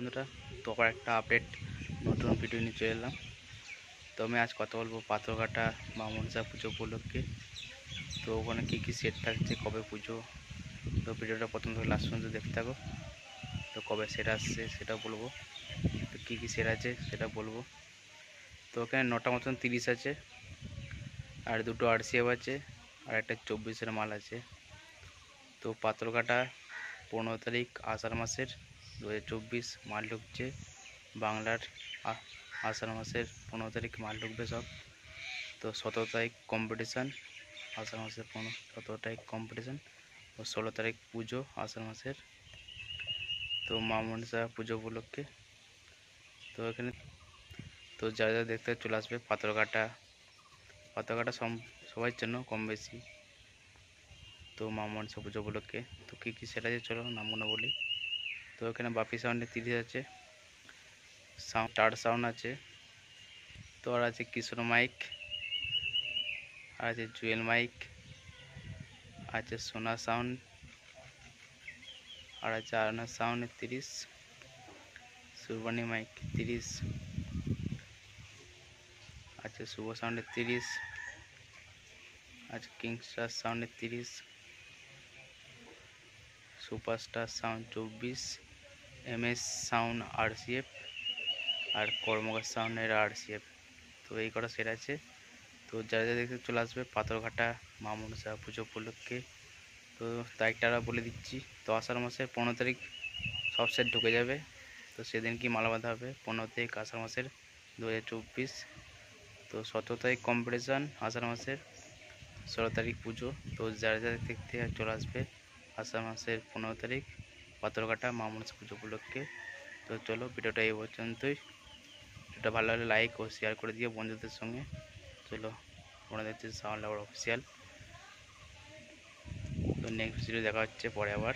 বন্ধুরা, তো আবার একটা আপডেট নতুন ভিডিও নিয়ে চলে এলাম। তো আমি আজ কথা বলবো পাথরঘাটা বা মনসা পুজো উপলক্ষে। তো ওখানে কী কী সেট থাকছে, কবে পুজো। তো ভিডিওটা প্রথম থেকে লাস্ট পর্যন্ত দেখতে থাকো। তো কবে সেট আসছে সেটা বলবো, তো কী কী সেট আছে সেটা বলবো। তো ওখানে 9টা মতন 30 আছে, আর দুটো RCF আছে, আর একটা 24-এর মাল আছে। তো পাথরঘাটা 15 তারিখ আষাঢ় মাসের 2024 মাল ঢুকছে। বাংলার আষাঢ় মাসের 15 তারিখ মাল ঢুকবে সব। তো 17 তারিখ কম্পিটিশান, আষাঢ় মাসের 17 তারিখ কম্পিটিশান, ও 16 তারিখ পুজো আষাঢ় মাসের। তো মা মনসা পুজো উপলক্ষে। তো এখানে তো যারা যারা দেখতে চলে আসবে পাথরঘাটা সবার জন্য কম বেশি। তো মা মনসা পুজো উপলক্ষে তো কী কী সেটা আছে চলো নামগুলো বলি। তো এখানে বাপি সাউন্ডে 30 আছে, সাউন্ড আছে, তো আর আছে কিশোর মাইক, আর আছে জুয়েল মাইক, আছে সোনা সাউন্ড, আর আছে আরনা সাউন্ডের 30, সুরবানি মাইক 30, আছে শুভ সাউন্ডের 30, আছে কিংস্টার সাউন্ডের 30, superstar sound 24, MS sound RCF, আর কর্মকার সাউন্ডের RCF। তো এই কটা সেট আছে। তো যারা যারা দেখতে চলে আসবে পাথরঘাটা মা মনসা পুজো উপলক্ষে। তো তারিখটা বলে দিচ্ছি। তো আষাঢ় মাসের 15 তারিখ সব সেট ঢুকে যাবে। তো সেদিন কি মালা বাঁধা হবে 15 তারিখ আষাঢ় মাসের 2024। তো 17 তারিখ কম্পিটিশান আষাঢ় মাসের, 16 তারিখ পুজো। তো যারা যারা দেখতে চলে আসবে আষাঢ় মাসের 15 তারিখ পাথরঘাটা মা মনসা পুজো উপলক্ষে। তো চলো ভিডিওটা এই পর্যন্তই। ভিডিওটা ভালো লাগলে লাইক ও শেয়ার করে দিও বন্ধুদের সঙ্গে। চলো তোমরা দেখছি সাউন্ড লাভার অফিসিয়াল। তো নেক্সট ভিডিও দেখা হচ্ছে পরে আবার।